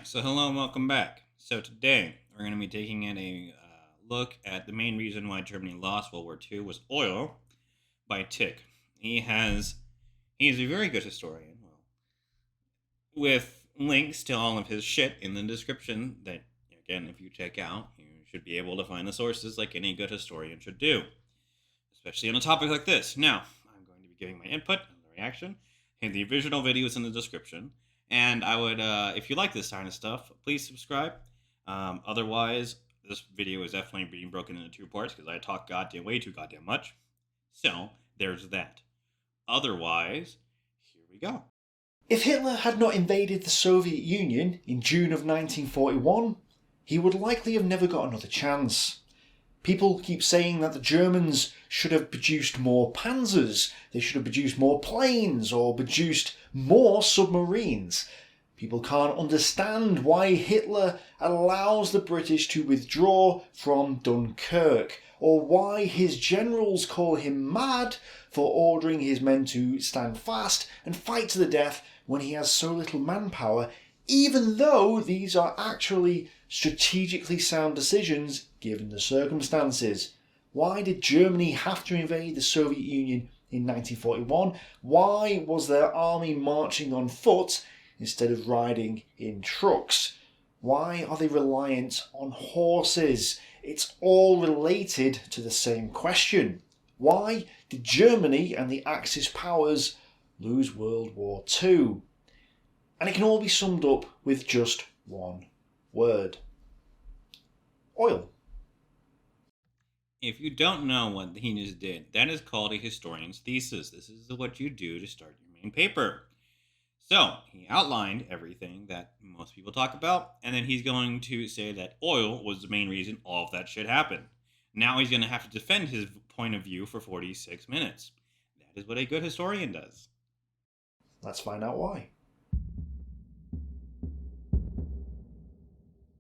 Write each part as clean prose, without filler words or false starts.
So hello and welcome back. So today we're going to be taking a look at the main reason why Germany lost World War II was oil by Tick. He's a very good historian. Well, with links to all of his shit in the description that, again, if you check out, you should be able to find the sources like any good historian should do, especially on a topic like this. Now, I'm going to be giving my input and the reaction, and the original video is in the description. And I would, if you like this kind of stuff, please subscribe. Otherwise, this video is definitely being broken into two parts because I talk way too goddamn much. So, there's that. Otherwise, here we go. If Hitler had not invaded the Soviet Union in June of 1941, he would likely have never got another chance. People keep saying that the Germans should have produced more panzers, they should have produced more planes, or produced more submarines. People can't understand why Hitler allows the British to withdraw from Dunkirk, or why his generals call him mad for ordering his men to stand fast and fight to the death when he has so little manpower, even though these are actually strategically sound decisions given the circumstances. Why did Germany have to invade the Soviet Union in 1941? Why was their army marching on foot instead of riding in trucks? Why are they reliant on horses? It's all related to the same question. Why did Germany and the Axis powers lose World War II? And it can all be summed up with just one word. Oil. If you don't know what he just did, that is called a historian's thesis. This is what you do to start your main paper. So, he outlined everything that most people talk about, and then he's going to say that oil was the main reason all of that shit happened. Now he's going to have to defend his point of view for 46 minutes. That is what a good historian does. Let's find out why.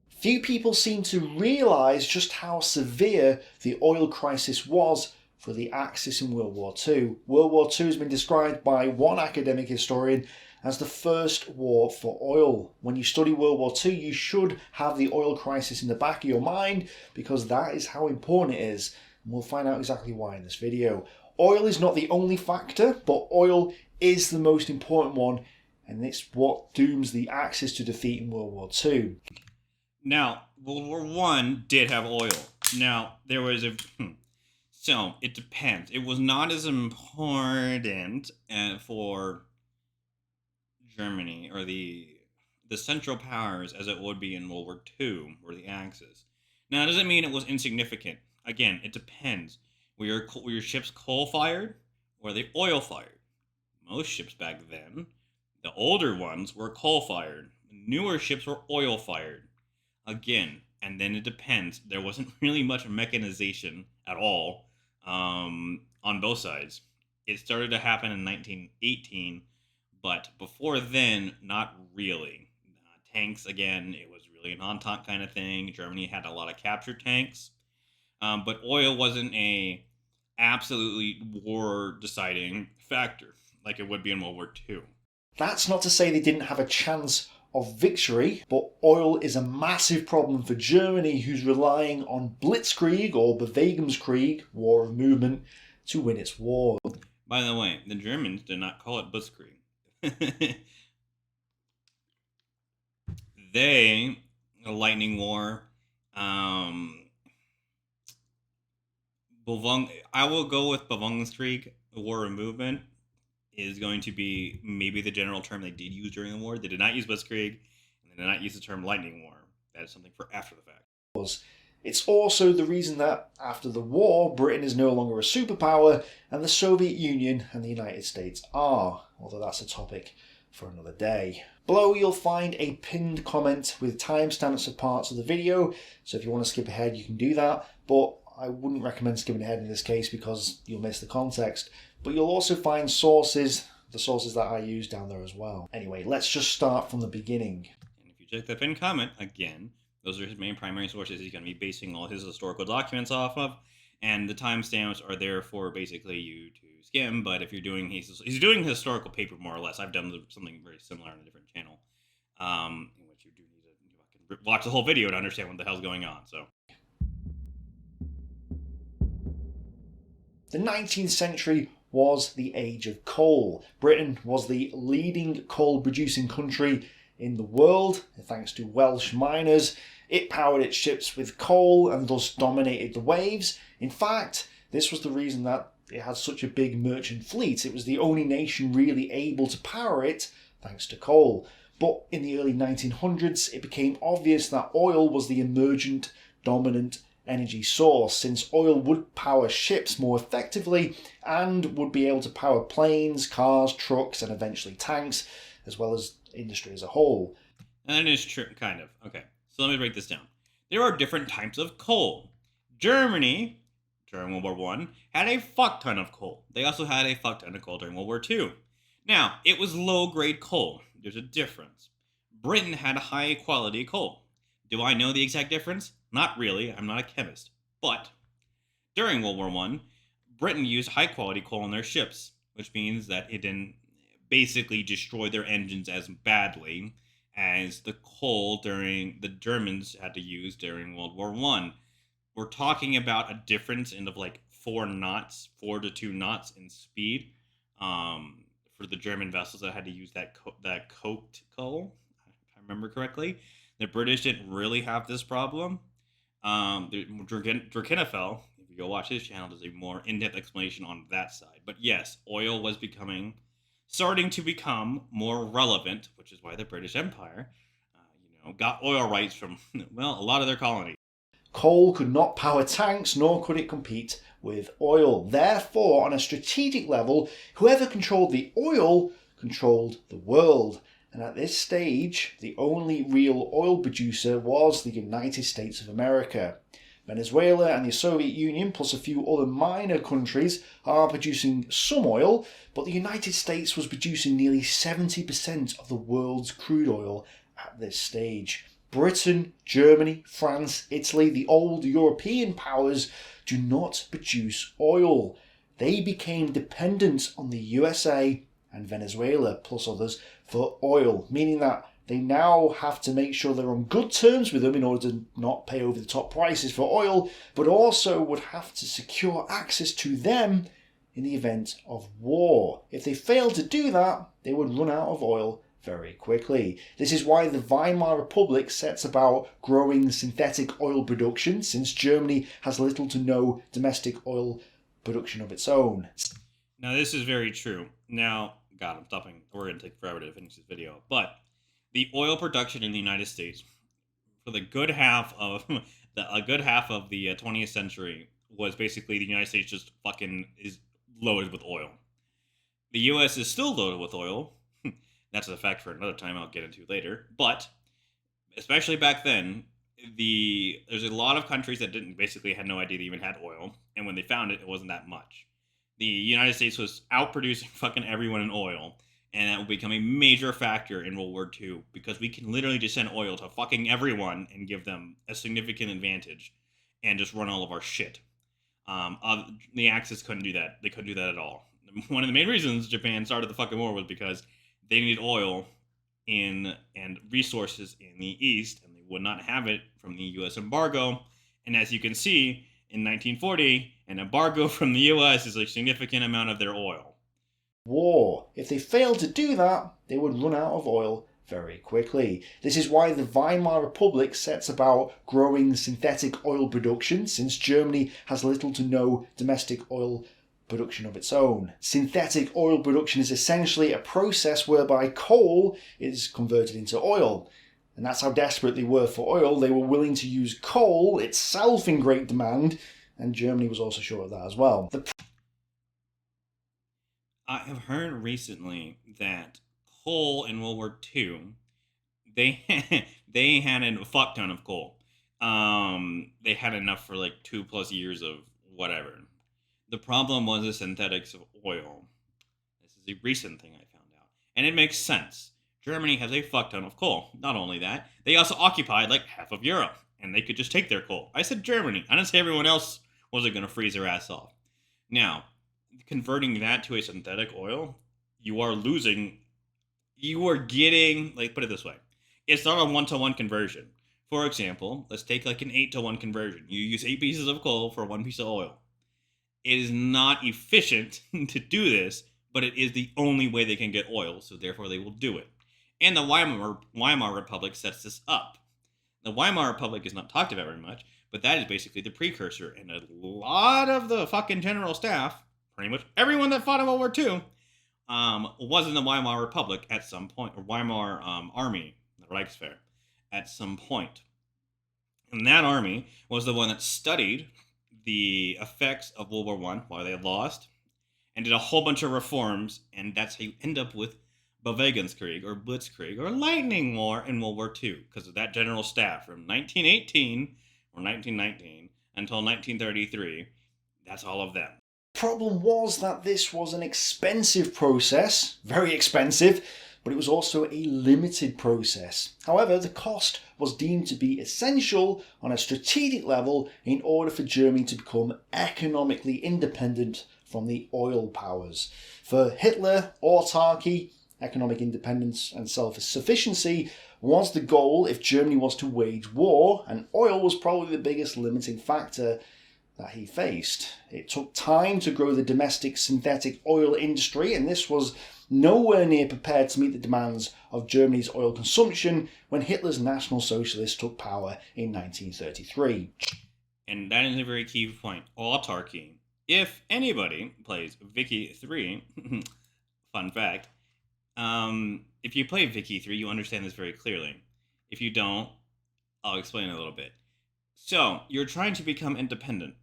Few people seem to realise just how severe the oil crisis was for the Axis in World War II. World War II has been described by one academic historian as the first war for oil. When you study World War II, you should have the oil crisis in the back of your mind because that is how important it is. And we'll find out exactly why in this video. Oil is not the only factor, but oil is the most important one, and it's what dooms the Axis to defeat in World War II. Now, World War I did have oil. Now, there was a... So, it depends. It was not as important for Germany or the Central Powers as it would be in World War II or the Axis. Now, it doesn't mean it was insignificant. Again, it depends. Were your ships coal-fired or were they oil-fired? Most ships back then, the older ones, were coal-fired. Newer ships were oil-fired. Again, and then it depends. There wasn't really much mechanization at all on both sides. It started to happen in 1918, but before then, not really. Tanks, again, it was really an Entente kind of thing. Germany had a lot of captured tanks, but oil wasn't a absolutely war-deciding factor like it would be in World War II. That's not to say they didn't have a chance of victory, but oil is a massive problem for Germany, who's relying on Blitzkrieg or Bewegungskrieg, war of movement, to win its war. By the way, the Germans did not call it Blitzkrieg. The Lightning War, I will go with Bewegungskrieg, the war of movement, is going to be maybe the general term they did use during the war. They did not use Blitzkrieg, and they did not use the term Lightning War. That is something for after the fact. It's also the reason that after the war, Britain is no longer a superpower, and the Soviet Union and the United States are, although that's a topic for another day. Below you'll find a pinned comment with timestamps of parts of the video, so if you want to skip ahead you can do that, but I wouldn't recommend skipping ahead in this case because you'll miss the context. But you'll also find sources, the sources that I use down there as well. Anyway, let's just start from the beginning. And if you check the pinned comment, again, those are his main primary sources he's going to be basing all his historical documents off of, and the timestamps are there for basically you to skim, but if you're doing, he's doing historical paper more or less. I've done something very similar on a different channel, in which you do need to fucking watch the whole video to understand what the hell's going on. So the 19th century was the age of coal. Britain was the leading coal-producing country in the world, thanks to Welsh miners. It powered its ships with coal and thus dominated the waves. In fact, this was the reason that it had such a big merchant fleet. It was the only nation really able to power it thanks to coal. But in the early 1900s, it became obvious that oil was the emergent dominant energy source, since oil would power ships more effectively and would be able to power planes, cars, trucks, and eventually tanks, as well as industry as a whole. and that is true, kind of. Okay, so let me break this down. There are different types of coal. Germany, during World War One, had a fuck ton of coal. They also had a fuck ton of coal during World War Two. Now, it was low-grade coal. There's a difference. Britain had high-quality coal. Do I know the exact difference? Not really. I'm not a chemist. But during World War One, Britain used high-quality coal in their ships, which means that it didn't basically destroy their engines as badly as the coal during the Germans had to use during World War One. We're talking about a difference in of like 4 to 2 knots in speed for the German vessels that had to use that coked coal, if I remember correctly. The British didn't really have this problem. Drakkenfell, if you go watch his channel, does a more in-depth explanation on that side. But yes, oil was starting to become more relevant, which is why the British Empire, got oil rights from, well, a lot of their colonies. Coal could not power tanks, nor could it compete with oil. Therefore, on a strategic level, whoever controlled the oil controlled the world. And at this stage, the only real oil producer was the United States of America. Venezuela and the Soviet Union, plus a few other minor countries, are producing some oil, but the United States was producing nearly 70% of the world's crude oil at this stage. Britain, Germany, France, Italy, the old European powers do not produce oil. They became dependent on the USA and Venezuela, plus others, for oil, meaning that they now have to make sure they're on good terms with them in order to not pay over the top prices for oil, but also would have to secure access to them in the event of war. If they failed to do that, they would run out of oil very quickly. This is why the Weimar Republic sets about growing synthetic oil production, since Germany has little to no domestic oil production of its own. Now, this is very true. Now, God, I'm stopping. We're going to take forever to finish this video. But the oil production in the United States for the good half of the 20th century was basically the United States just fucking is loaded with oil. The U.S. is still loaded with oil. That's a fact for another time I'll get into later. But especially back then, there's a lot of countries that had no idea they even had oil, and when they found it, it wasn't that much. The United States was outproducing fucking everyone in oil, and that will become a major factor in World War II, because we can literally just send oil to fucking everyone and give them a significant advantage and just run all of our shit. The Axis couldn't do that. They couldn't do that at all. One of the main reasons Japan started the fucking war was because they needed oil and resources in the East, and they would not have it from the U.S. embargo. And as you can see, in 1940, an embargo from the U.S. is a significant amount of their oil. War. If they failed to do that, they would run out of oil very quickly. This is why the Weimar Republic sets about growing synthetic oil production, since Germany has little to no domestic oil production of its own. Synthetic oil production is essentially a process whereby coal is converted into oil. And that's how desperate they were for oil. They were willing to use coal itself in great demand, and Germany was also sure of that as well. I have heard recently that coal in World War II, they had a fuck ton of coal. They had enough for like 2+ years of whatever. The problem was the synthetics of oil. This is a recent thing I found out. And it makes sense. Germany has a fuck ton of coal. Not only that, they also occupied like half of Europe, and they could just take their coal. I said Germany. I didn't say everyone else wasn't going to freeze their ass off. Now, converting that to a synthetic oil, you are getting, like, put it this way. It's not a 1-to-1 conversion. For example, let's take like an 8-to-1 conversion. You use 8 pieces of coal for 1 piece of oil. It is not efficient to do this, but it is the only way they can get oil, so therefore they will do it. And the Weimar Republic sets this up. The Weimar Republic is not talked about very much, but that is basically the precursor, and a lot of the fucking general staff, pretty much everyone that fought in World War II, was in the Weimar Republic at some point, or Weimar Army, the Reichswehr, at some point. And that army was the one that studied the effects of World War One, why they lost, and did a whole bunch of reforms, and that's how you end up with Bewegungskrieg or Blitzkrieg or Lightning War in World War II, because of that general staff from 1918 or 1919 until 1933. That's all of them. Problem was that this was an expensive process, very expensive, but it was also a limited process. However, the cost was deemed to be essential on a strategic level in order for Germany to become economically independent from the oil powers. For Hitler, autarky, economic independence and self-sufficiency was the goal if Germany was to wage war, and oil was probably the biggest limiting factor that he faced. It took time to grow the domestic synthetic oil industry, and this was nowhere near prepared to meet the demands of Germany's oil consumption when Hitler's National Socialists took power in 1933. And that is a very key point. Autarky. If anybody plays Vicky 3, fun fact, if you play Vicky 3, you understand this very clearly. If you don't, I'll explain a little bit. So, you're trying to become independent,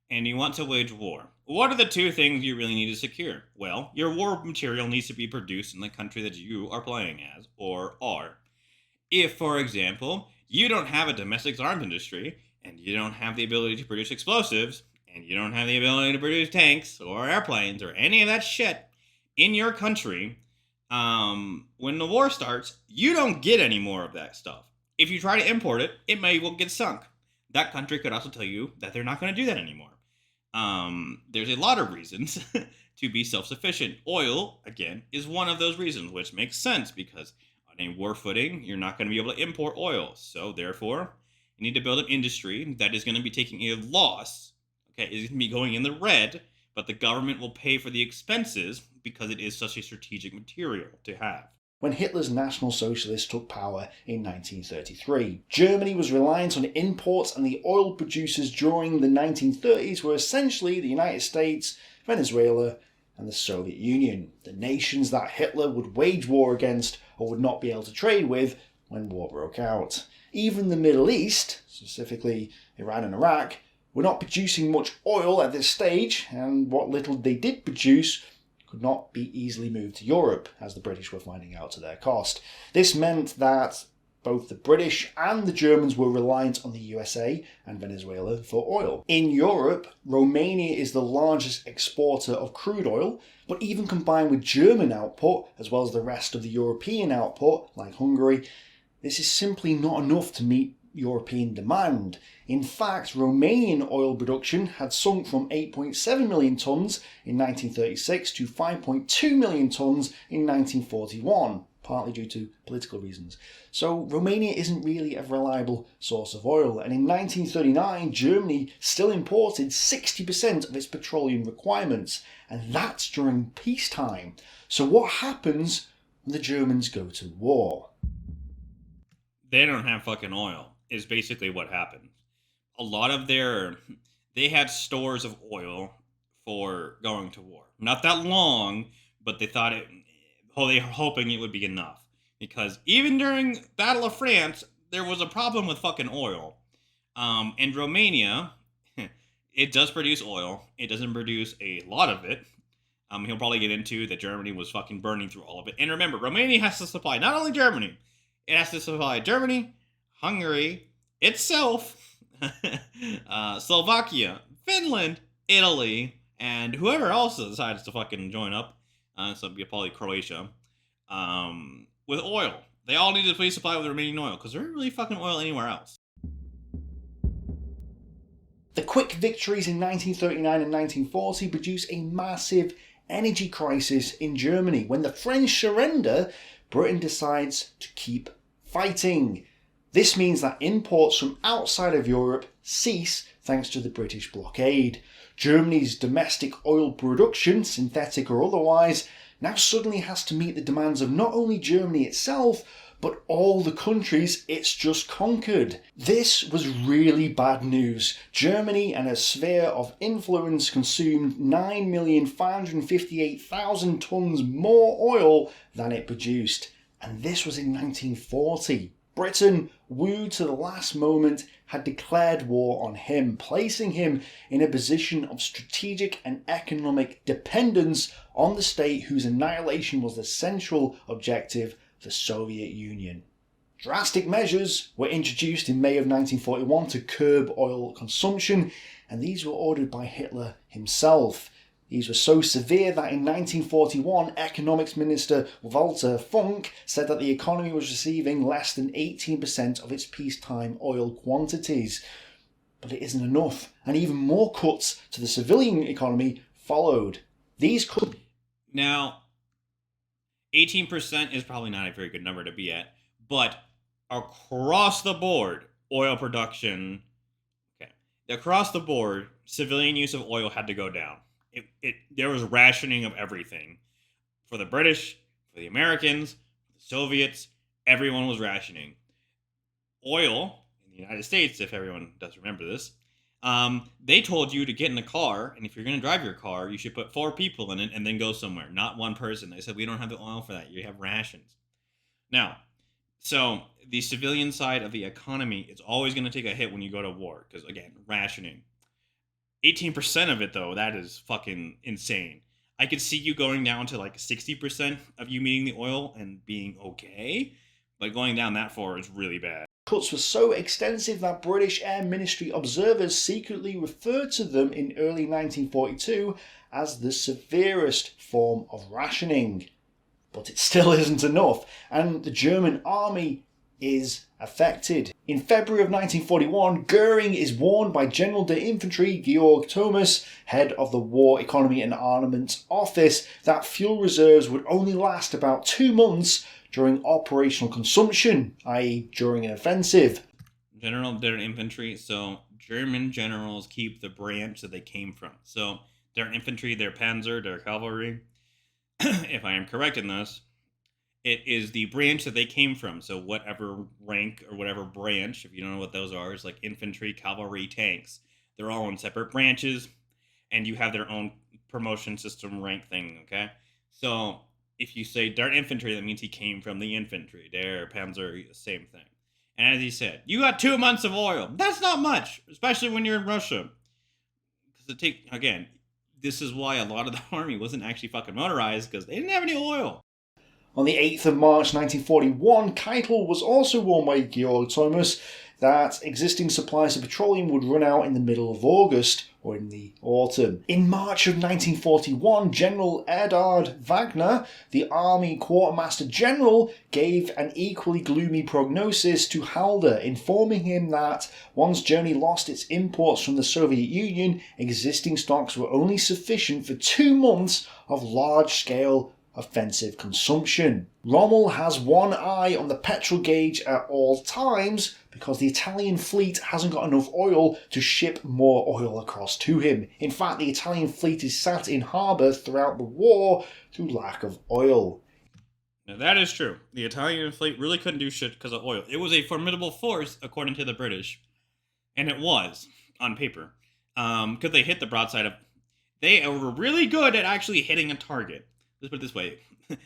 and you want to wage war. What are the two things you really need to secure? Well, your war material needs to be produced in the country that you are playing as, or are. If, for example, you don't have a domestic arms industry, and you don't have the ability to produce explosives, and you don't have the ability to produce tanks, or airplanes, or any of that shit in your country, when the war starts, you don't get any more of that stuff. If you try to import it, it may well get sunk. That country could also tell you that they're not going to do that anymore. There's a lot of reasons to be self-sufficient. Oil, again, is one of those reasons, which makes sense because on a war footing, you're not going to be able to import oil. So therefore, you need to build an industry that is going to be taking a loss. Okay, it's going to be going in the red, but the government will pay for the expenses because it is such a strategic material to have. When Hitler's National Socialists took power in 1933, Germany was reliant on imports, and the oil producers during the 1930s were essentially the United States, Venezuela, and the Soviet Union, the nations that Hitler would wage war against or would not be able to trade with when war broke out. Even the Middle East, specifically Iran and Iraq, were not producing much oil at this stage, and what little they did produce could not be easily moved to Europe, as the British were finding out to their cost. This meant that both the British and the Germans were reliant on the USA and Venezuela for oil. In Europe, Romania is the largest exporter of crude oil, but even combined with German output, as well as the rest of the European output, like Hungary, this is simply not enough to meet European demand. In fact, Romanian oil production had sunk from 8.7 million tonnes in 1936 to 5.2 million tonnes in 1941, partly due to political reasons. So Romania isn't really a reliable source of oil, and in 1939 Germany still imported 60% of its petroleum requirements, and that's during peacetime. So what happens when the Germans go to war? They don't have fucking oil, is basically what happened. A lot of they had stores of oil for going to war. Not that long, but they thought they were hoping it would be enough. Because even during Battle of France, there was a problem with fucking oil. And Romania, it does produce oil. It doesn't produce a lot of it. He'll probably get into that Germany was fucking burning through all of it. And remember, Romania has to supply not only Germany, it has to supply Germany, Hungary, itself, Slovakia, Finland, Italy, and whoever else decides to fucking join up, so it'd be probably Croatia, with oil. They all need to please supply with the remaining oil, because there isn't really fucking oil anywhere else. The quick victories in 1939 and 1940 produce a massive energy crisis in Germany. When the French surrender, Britain decides to keep fighting. This means that imports from outside of Europe cease thanks to the British blockade. Germany's domestic oil production, synthetic or otherwise, now suddenly has to meet the demands of not only Germany itself, but all the countries it's just conquered. This was really bad news. Germany and a sphere of influence consumed 9,558,000 tons more oil than it produced. And this was in 1940. Britain, wooed to the last moment, had declared war on him, placing him in a position of strategic and economic dependence on the state whose annihilation was the central objective, the Soviet Union. Drastic measures were introduced in May of 1941 to curb oil consumption, and these were ordered by Hitler himself. These were so severe that in 1941, Economics Minister Walter Funk said that the economy was receiving less than 18% of its peacetime oil quantities. But it isn't enough, and even more cuts to the civilian economy followed. These cuts... Now, 18% is probably not a very good number to be at, but across the board, oil production, across the board, civilian use of oil had to go down. There was rationing of everything. For the British, for the Americans, for the Soviets, everyone was rationing. Oil, in the United States, if everyone does remember this, they told you to get in a car, and if you're going to drive your car, you should put 4 people in it and then go somewhere, not one person. They said, we don't have the oil for that. You have rations. Now, so the civilian side of the economy is always going to take a hit when you go to war, because, again, rationing. 18% of it, though, that is fucking insane. I could see you going down to like 60% of you meeting the oil and being okay, but going down that far is really bad. Cuts were so extensive that British Air Ministry observers secretly referred to them in early 1942 as the severest form of rationing. But it still isn't enough, and the German army is affected. In February of 1941, Goering is warned by General der Infantry Georg Thomas, head of the War Economy and Armaments Office, that fuel reserves would only last about 2 months during operational consumption, i.e. during an offensive. General der Infantry, so German generals keep the branch that they came from. So their infantry, their panzer, their cavalry, if I am correct in this, it is the branch that they came from. So whatever rank or whatever branch, if you don't know what those are, is like infantry, cavalry, tanks. They're all in separate branches, and you have their own promotion system rank thing, okay? So if you say der Infantry, that means he came from the infantry. Der Panzer, same thing. And as he said, you got 2 months of oil. That's not much, especially when you're in Russia. Because again, this is why a lot of the army wasn't actually fucking motorized, because they didn't have any oil. On the 8th of March 1941, Keitel was also warned by Georg Thomas that existing supplies of petroleum would run out in the middle of August, or in the autumn. In March of 1941, General Erdhard Wagner, the Army Quartermaster General, gave an equally gloomy prognosis to Halder, informing him that once Germany lost its imports from the Soviet Union, existing stocks were only sufficient for 2 months of large-scale offensive consumption. Rommel has one eye on the petrol gauge at all times because the Italian fleet hasn't got enough oil to ship more oil across to him. In fact, the Italian fleet is sat in harbour throughout the war through lack of oil. Now that is true. The Italian fleet really couldn't do shit because of oil. It was a formidable force, according to the British. And it was, on paper. Because they hit the broadside of... They were really good at actually hitting a target. Let's put it this way.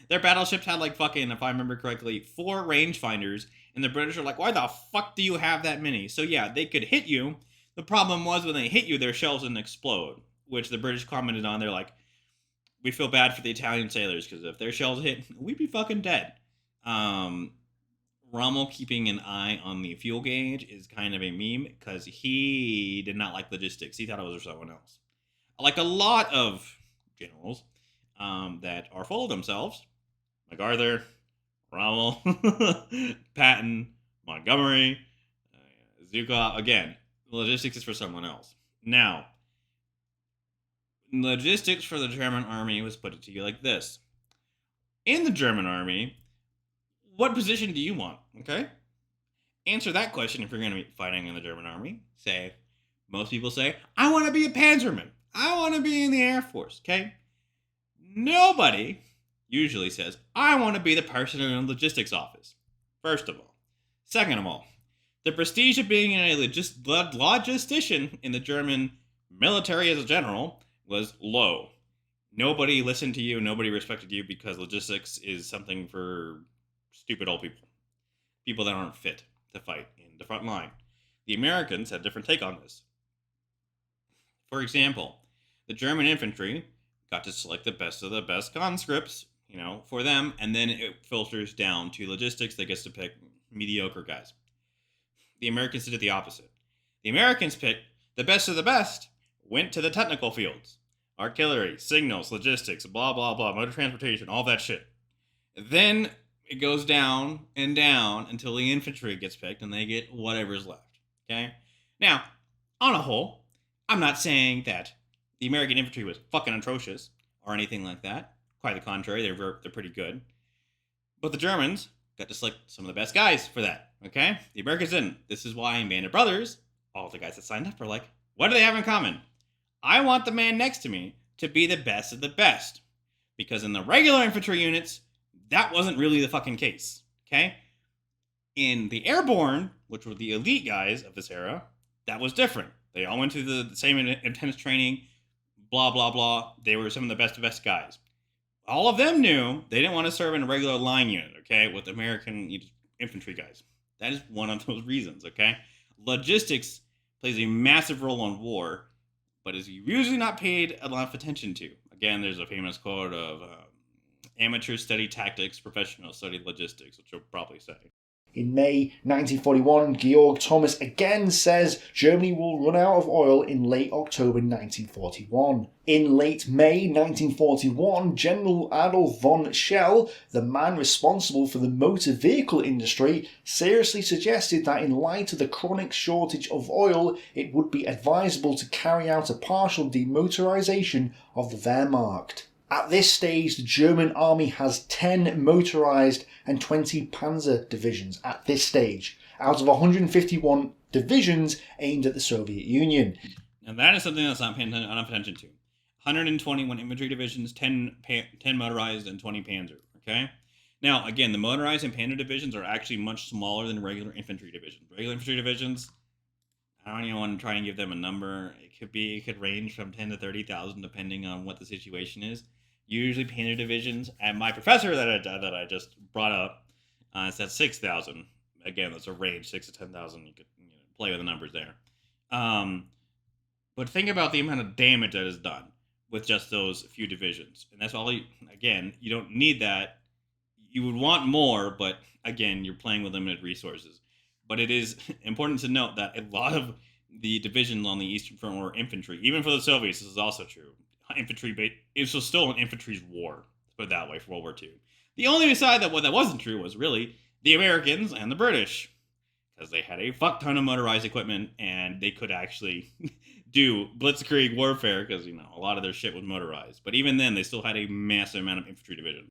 Their battleships had like fucking, if I remember correctly, 4 rangefinders, and the British are like, why the fuck do you have that many? So yeah, they could hit you. The problem was when they hit you, their shells didn't explode, which the British commented on. They're like, we feel bad for the Italian sailors, because if their shells hit, we'd be fucking dead. Rommel keeping an eye on the fuel gauge is kind of a meme, because he did not like logistics. He thought it was for someone else. Like a lot of generals, that are full of themselves. MacArthur, Rommel, Patton, Montgomery, Zukov. Again, logistics is for someone else. Now, logistics for the German army was put to you like this. In the German army, what position do you want? Okay? answer that question if you're going to be fighting in the German army. Most people say, I want to be a panzerman. I want to be in the Air Force, okay? Nobody usually says, I want to be the person in the logistics office, first of all. Second of all, the prestige of being a logistician in the German military as a general was low. Nobody listened to you, nobody respected you because logistics is something for stupid old people. People that aren't fit to fight in the front line. The Americans had a different take on this. For example, the German infantry got to select the best of the best conscripts, for them, and then it filters down to logistics that gets to pick mediocre guys. The Americans did the opposite. The Americans picked the best of the best, went to the technical fields. Artillery, signals, logistics, blah, blah, blah, motor transportation, all that shit. Then it goes down and down until the infantry gets picked and they get whatever's left. Okay? Now, on a whole, I'm not saying that the American infantry was fucking atrocious or anything like that. Quite the contrary, they're pretty good. But the Germans got to select some of the best guys for that. Okay? The Americans didn't. This is why in Band of Brothers, all the guys that signed up are like, what do they have in common? I want the man next to me to be the best of the best. Because in the regular infantry units, that wasn't really the fucking case. Okay? In the airborne, which were the elite guys of this era, that was different. They all went through the same intense training, blah, blah, blah. They were some of the best guys. All of them knew they didn't want to serve in a regular line unit, okay, with American infantry guys. That is one of those reasons, okay? Logistics plays a massive role in war, but is usually not paid enough attention to. Again, there's a famous quote of amateurs study tactics, professionals study logistics, which you'll probably say. In May 1941, Georg Thomas again says Germany will run out of oil in late October 1941. In late May 1941, General Adolf von Schell, the man responsible for the motor vehicle industry, seriously suggested that in light of the chronic shortage of oil, it would be advisable to carry out a partial demotorization of the Wehrmacht. At this stage, the German army has 10 motorised and 20 panzer divisions at this stage, out of 151 divisions aimed at the Soviet Union. Now that is something that's not paying enough attention to. 121 infantry divisions, 10 motorized, and 20 panzer, okay? Now, again, the motorized and panzer divisions are actually much smaller than regular infantry divisions. Regular infantry divisions, I don't even want to try and give them a number. It could range from 10 to 30,000 depending on what the situation is. Usually panzer divisions, and my professor that I just brought up said 6,000. Again, that's a range, 6 to 10,000. You could play with the numbers there. But think about the amount of damage that is done with just those few divisions. And that's all, you don't need that. You would want more, but again, you're playing with limited resources. But it is important to note that a lot of the divisions on the Eastern Front were infantry. Even for the Soviets, this is also true. It was still an infantry's war, to put it that way, for World War II. The only side that wasn't true was really the Americans and the British, because they had a fuck ton of motorized equipment and they could actually do blitzkrieg warfare because a lot of their shit was motorized. But even then, they still had a massive amount of infantry divisions.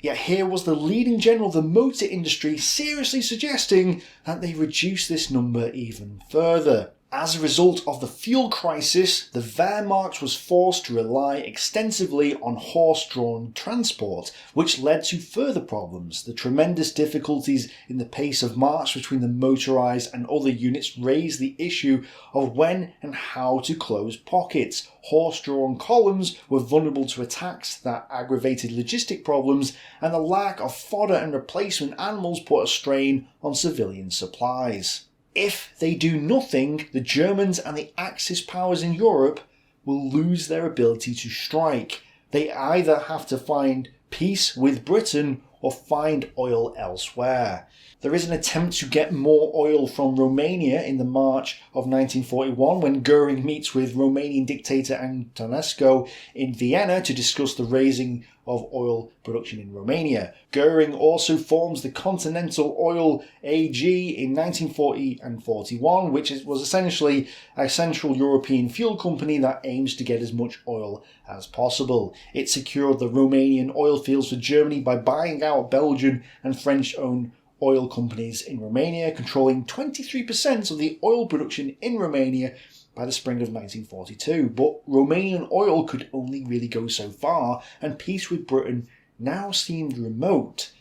Yet here was the leading general of the motor industry seriously suggesting that they reduce this number even further. As a result of the fuel crisis, the Wehrmacht was forced to rely extensively on horse-drawn transport, which led to further problems. The tremendous difficulties in the pace of march between the motorised and other units raised the issue of when and how to close pockets. Horse-drawn columns were vulnerable to attacks that aggravated logistic problems, and the lack of fodder and replacement animals put a strain on civilian supplies. If they do nothing, the Germans and the Axis powers in Europe will lose their ability to strike. They either have to find peace with Britain or find oil elsewhere. There is an attempt to get more oil from Romania in the March of 1941 when Goering meets with Romanian dictator Antonescu in Vienna to discuss the raising of oil production in Romania. Goering also forms the Continental Oil AG in 1940 and 41, which was essentially a Central European fuel company that aims to get as much oil as possible. It secured the Romanian oil fields for Germany by buying out Belgian and French-owned oil companies in Romania, controlling 23% of the oil production in Romania by the spring of 1942. But Romanian oil could only really go so far, and peace with Britain now seemed remote.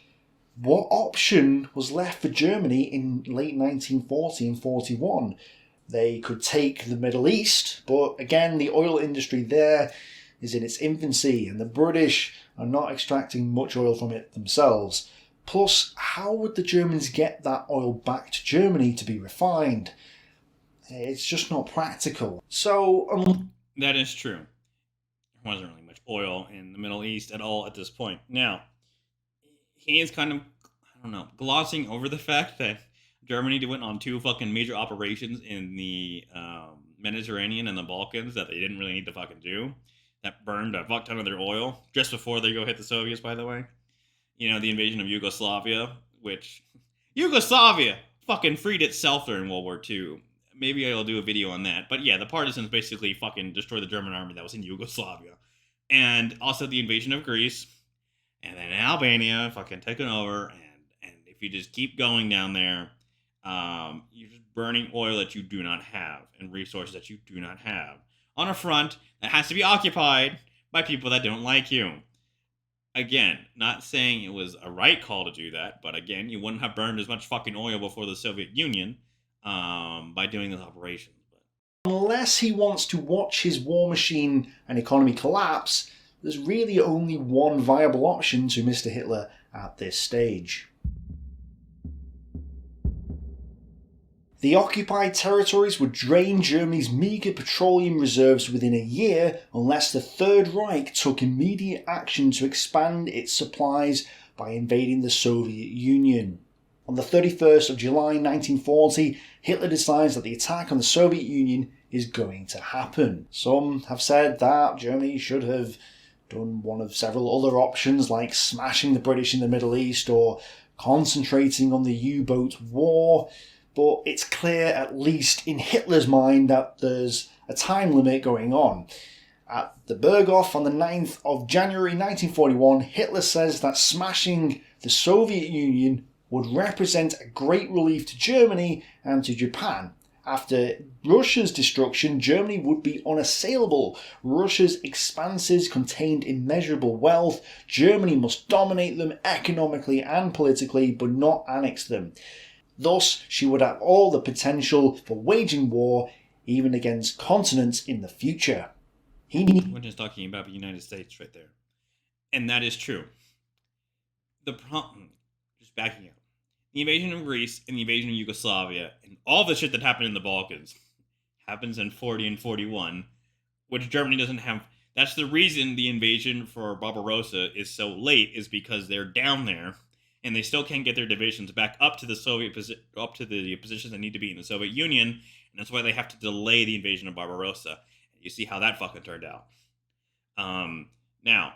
What option was left for Germany in late 1940 and 41? They could take the Middle East, but again, the oil industry there is in its infancy, and the British are not extracting much oil from it themselves. Plus, how would the Germans get that oil back to Germany to be refined? It's just not practical. So, that is true. There wasn't really much oil in the Middle East at all at this point. Now, he is kind of, I don't know, glossing over the fact that Germany went on 2 fucking major operations in the Mediterranean and the Balkans that they didn't really need to fucking do. That burned a fuck ton of their oil just before they go hit the Soviets, by the way. You know, the invasion of Yugoslavia, which Yugoslavia fucking freed itself during World War II. Maybe I'll do a video on that. But yeah, the partisans basically fucking destroyed the German army that was in Yugoslavia. And also the invasion of Greece. And then Albania fucking taken over. And if you just keep going down there, you're just burning oil that you do not have and resources that you do not have on a front that has to be occupied by people that don't like you. Again, not saying it was a right call to do that, but again, you wouldn't have burned as much fucking oil before the Soviet Union by doing this operation. Unless he wants to watch his war machine and economy collapse, there's really only one viable option to Mr. Hitler at this stage. The occupied territories would drain Germany's meagre petroleum reserves within a year unless the Third Reich took immediate action to expand its supplies by invading the Soviet Union. On the 31st of July 1940, Hitler decides that the attack on the Soviet Union is going to happen. Some have said that Germany should have done one of several other options, like smashing the British in the Middle East or concentrating on the U-boat war. But it's clear, at least in Hitler's mind, that there's a time limit going on. At the Berghof on the 9th of January 1941, Hitler says that smashing the Soviet Union would represent a great relief to Germany and to Japan. After Russia's destruction, Germany would be unassailable. Russia's expanses contained immeasurable wealth. Germany must dominate them economically and politically, but not annex them. Thus, she would have all the potential for waging war, even against continents in the future. We're just talking about the United States right there. And that is true. The problem, just backing up, the invasion of Greece and the invasion of Yugoslavia and all the shit that happened in the Balkans happens in 40 and 41, which Germany doesn't have. That's the reason the invasion for Barbarossa is so late, is because they're down there and they still can't get their divisions back up to the positions that need to be in the Soviet Union, and that's why they have to delay the invasion of Barbarossa. You see how that fucking turned out. Now,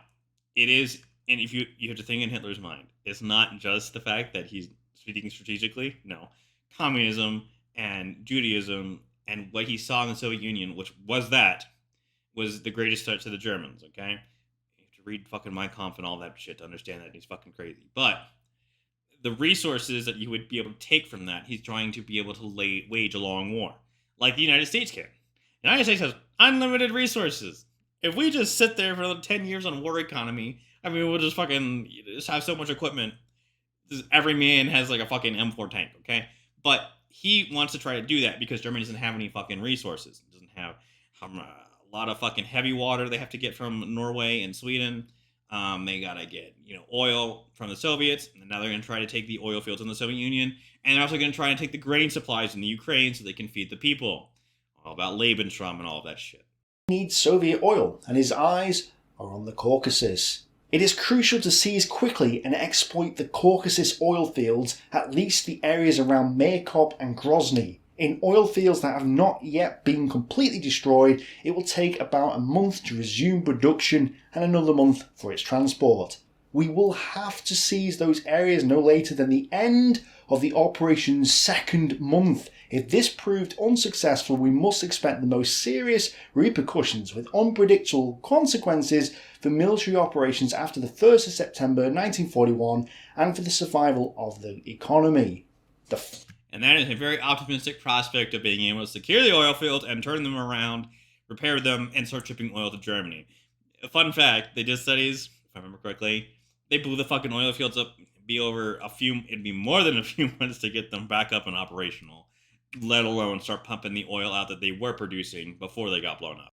it is, and if you have to think in Hitler's mind, it's not just the fact that he's thinking strategically. No, communism and Judaism and what he saw in the Soviet Union, which was the greatest threat to the Germans. Okay, you have to read fucking Mein Kampf and all that shit to understand that he's fucking crazy. But the resources that you would be able to take from that, he's trying to be able to wage a long war, like the United States can. The United States has unlimited resources. If we just sit there for 10 years on war economy, I mean, we'll just have so much equipment. Every man has like a fucking M4 tank, okay? But he wants to try to do that because Germany doesn't have any fucking resources. It doesn't have a lot of fucking heavy water they have to get from Norway and Sweden. They gotta get, oil from the Soviets, and now they're gonna try to take the oil fields in the Soviet Union, and they're also gonna try to take the grain supplies in the Ukraine so they can feed the people. All about Lebensraum and all of that shit. He needs Soviet oil, and his eyes are on the Caucasus. It is crucial to seize quickly and exploit the Caucasus oil fields, at least the areas around Maykop and Grozny. In oil fields that have not yet been completely destroyed, it will take about a month to resume production and another month for its transport. we will have to seize those areas no later than the end of the operation's second month. If this proved unsuccessful, we must expect the most serious repercussions with unpredictable consequences for military operations after the 1st of September 1941 and for the survival of the economy. And that is a very optimistic prospect of being able to secure the oil fields and turn them around, repair them, and start shipping oil to Germany. A fun fact, they did studies, if I remember correctly, they blew the fucking oil fields up. It'd be more than a few months to get them back up and operational, let alone start pumping the oil out that they were producing before they got blown up.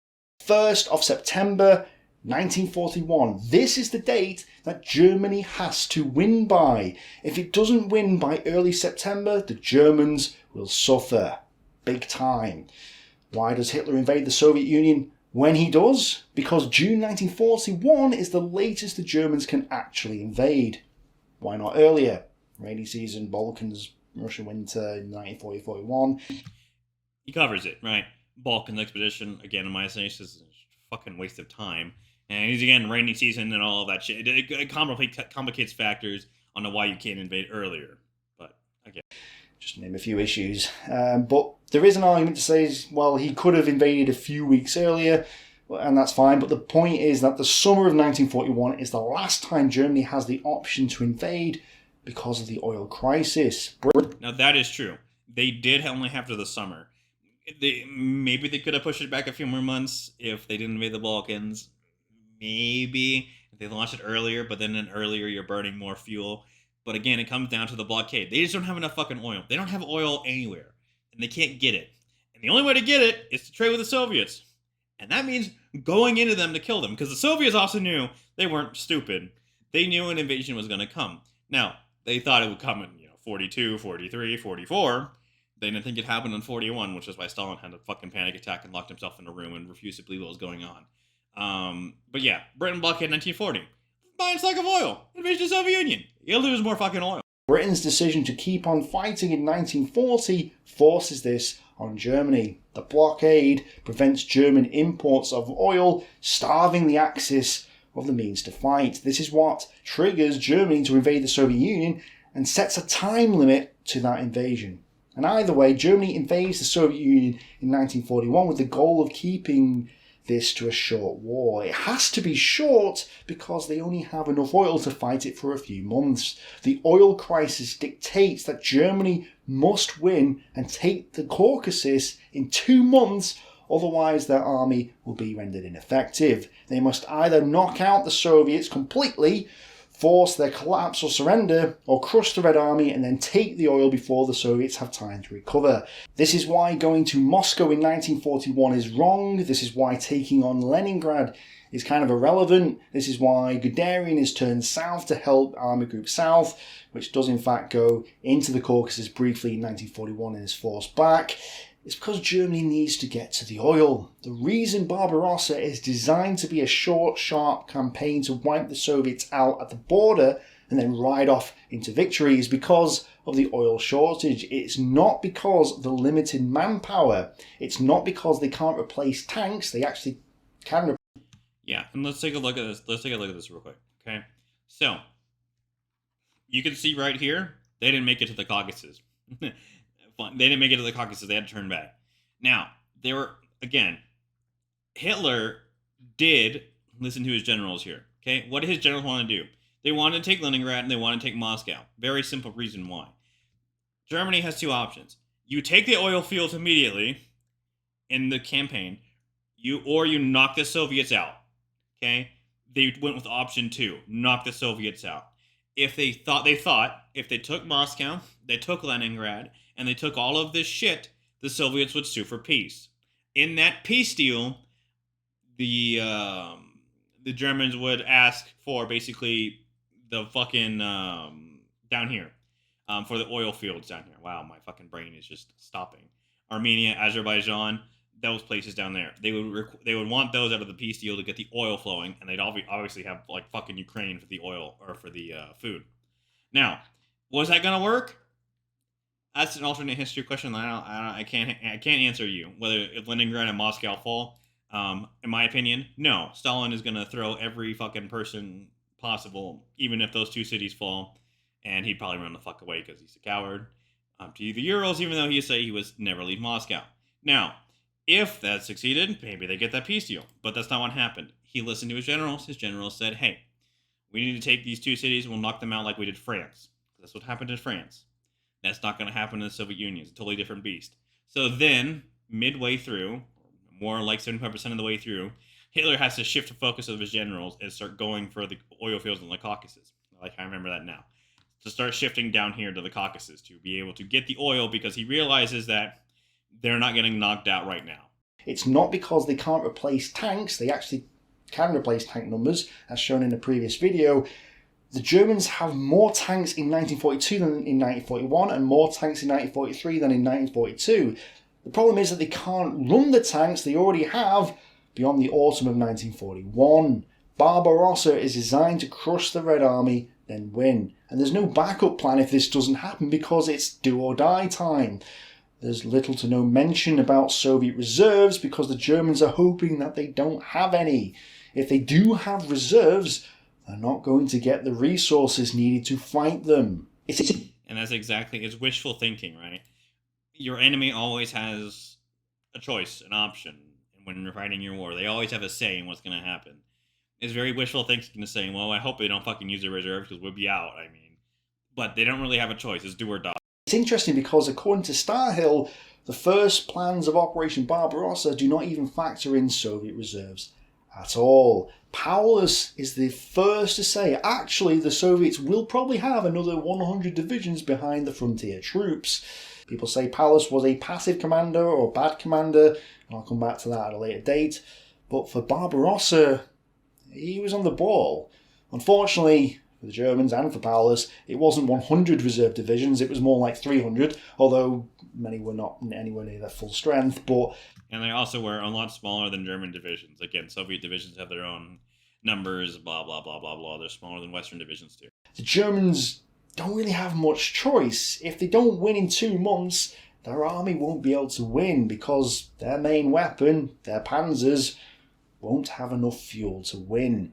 1st of September 1941. This is the date that Germany has to win by. If it doesn't win by early September, the Germans will suffer big time. Why does Hitler invade the Soviet Union when he does? Because June 1941 is the latest the Germans can actually invade. Why not earlier? Rainy season, Balkans, Russian winter in 1940-41. He covers it, right? Balkans expedition, again, in my estimation, is a fucking waste of time. And he's, again, rainy season and all of that shit. It complicates factors on why you can't invade earlier. But, again. Just to name a few issues. But there is an argument to say, well, he could have invaded a few weeks earlier, and that's fine. But the point is that the summer of 1941 is the last time Germany has the option to invade because of the oil crisis. Now, that is true. They did only have to the summer. Maybe they could have pushed it back a few more months if they didn't invade the Balkans. Maybe if they launched it earlier, but then earlier you're burning more fuel. But again, it comes down to the blockade. They just don't have enough fucking oil. They don't have oil anywhere, and they can't get it. And the only way to get it is to trade with the Soviets. And that means going into them to kill them, because the Soviets also knew they weren't stupid. They knew an invasion was going to come. Now, they thought it would come in 42, 43, 44. They didn't think it happened in 41, which is why Stalin had a fucking panic attack and locked himself in a room and refused to believe what was going on. But yeah, Britain blockade 1940. Buying a stock of oil. Invasion of the Soviet Union. You'll lose more fucking oil. Britain's decision to keep on fighting in 1940 forces this on Germany. The blockade prevents German imports of oil, starving the Axis of the means to fight. This is what triggers Germany to invade the Soviet Union and sets a time limit to that invasion. And either way, Germany invades the Soviet Union in 1941 with the goal of keeping this to a short war. It has to be short because they only have enough oil to fight it for a few months. The oil crisis dictates that Germany must win and take the Caucasus in 2 months, otherwise their army will be rendered ineffective. They must either knock out the Soviets completely, force their collapse or surrender, or crush the Red Army and then take the oil before the Soviets have time to recover. This is why going to Moscow in 1941 is wrong. This is why taking on Leningrad is kind of irrelevant. This is why Guderian is turned south to help Army Group South, which does in fact go into the Caucasus briefly in 1941 and is forced back. It's because Germany needs to get to the oil. The reason Barbarossa is designed to be a short, sharp campaign to wipe the Soviets out at the border and then ride off into victory is because of the oil shortage. It's not because of the limited manpower. It's not because they can't replace tanks. They actually can. Yeah, and let's take a look at this. Let's take a look at this real quick, okay? So, you can see right here, they didn't make it to the Caucasus. They didn't make it to the Caucasus. They had to turn back. Now, they were, again, Hitler did listen to his generals here. Okay, what did his generals want to do? They wanted to take Leningrad and they wanted to take Moscow. Very simple reason why. Germany has 2 options. You take the oil fields immediately in the campaign, or you knock the Soviets out. Okay, they went with option 2, knock the Soviets out. If they thought if they took Moscow, they took Leningrad, and they took all of this shit, the Soviets would sue for peace. In that peace deal, the Germans would ask for basically the fucking down here for the oil fields down here. Wow, my fucking brain is just stopping. Armenia, Azerbaijan, those places down there. They would want those out of the peace deal to get the oil flowing, and they'd obviously have like fucking Ukraine for the oil or for the food. Now, was that gonna work? That's an alternate history question. I can't answer you whether if Leningrad and Moscow fall. In my opinion, no. Stalin is gonna throw every fucking person possible, even if those two cities fall, and he'd probably run the fuck away because he's a coward. To the Urals, even though he said he was never leave Moscow. Now, if that succeeded, maybe they get that peace deal. But that's not what happened. He listened to his generals. His generals said, hey, we need to take these two cities. We'll knock them out like we did France. That's what happened in France. That's not going to happen in the Soviet Union. It's a totally different beast. So then, midway through, more like 75% of the way through, Hitler has to shift the focus of his generals and start going for the oil fields in the Caucasus. I remember that now. To start shifting down here to the Caucasus to be able to get the oil because he realizes that they're not getting knocked out right now. It's not because they can't replace tanks. They actually can replace tank numbers, as shown in the previous video. The Germans have more tanks in 1942 than in 1941 and more tanks in 1943 than in 1942. The problem is that they can't run the tanks they already have beyond the autumn of 1941. Barbarossa is designed to crush the Red Army, then win. And there's no backup plan if this doesn't happen because it's do or die time. There's little to no mention about Soviet reserves because the Germans are hoping that they don't have any. If they do have reserves, they're not going to get the resources needed to fight them. And that's exactly, it's wishful thinking, right? Your enemy always has a choice, an option. And when you're fighting your war, they always have a say in what's going to happen. It's very wishful thinking to say, well, I hope they don't fucking use their reserves because we'll be out. I mean, but they don't really have a choice. It's do or die. It's interesting because according to Starhill, the first plans of Operation Barbarossa do not even factor in Soviet reserves at all. Paulus is the first to say, actually, the Soviets will probably have another 100 divisions behind the frontier troops. People say Paulus was a passive commander or bad commander, and I'll come back to that at a later date. But for Barbarossa, he was on the ball. Unfortunately, for the Germans and for Paulus, it wasn't 100 reserve divisions, it was more like 300, although many were not anywhere near their full strength. And they also were a lot smaller than German divisions. Again, Soviet divisions have their own numbers, blah, blah, blah, blah, blah. They're smaller than Western divisions too. The Germans don't really have much choice. If they don't win in 2 months, their army won't be able to win because their main weapon, their panzers, won't have enough fuel to win.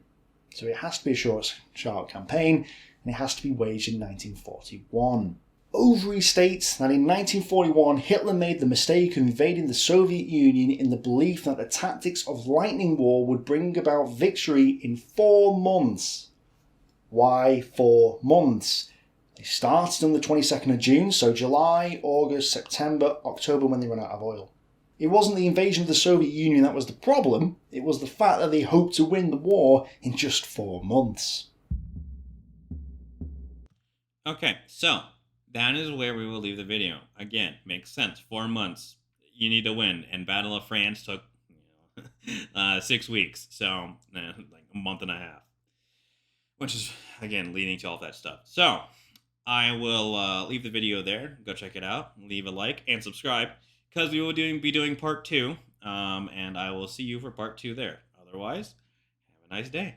So it has to be a short, sharp campaign, and it has to be waged in 1941. Overy states that in 1941 Hitler made the mistake of invading the Soviet Union in the belief that the tactics of lightning war would bring about victory in 4 months. Why 4 months? They started on the 22nd of June, so July, August, September, October when they run out of oil. It wasn't the invasion of the Soviet Union that was the problem, it was the fact that they hoped to win the war in just 4 months. Okay, so that is where we will leave the video. Again, makes sense. 4 months, you need to win, and Battle of France took 6 weeks, so like a month and a half, which is again leading to all that stuff. So I will leave the video there. Go check it out. Leave a like and subscribe because we will be doing part 2, and I will see you for part 2 there. Otherwise, have a nice day.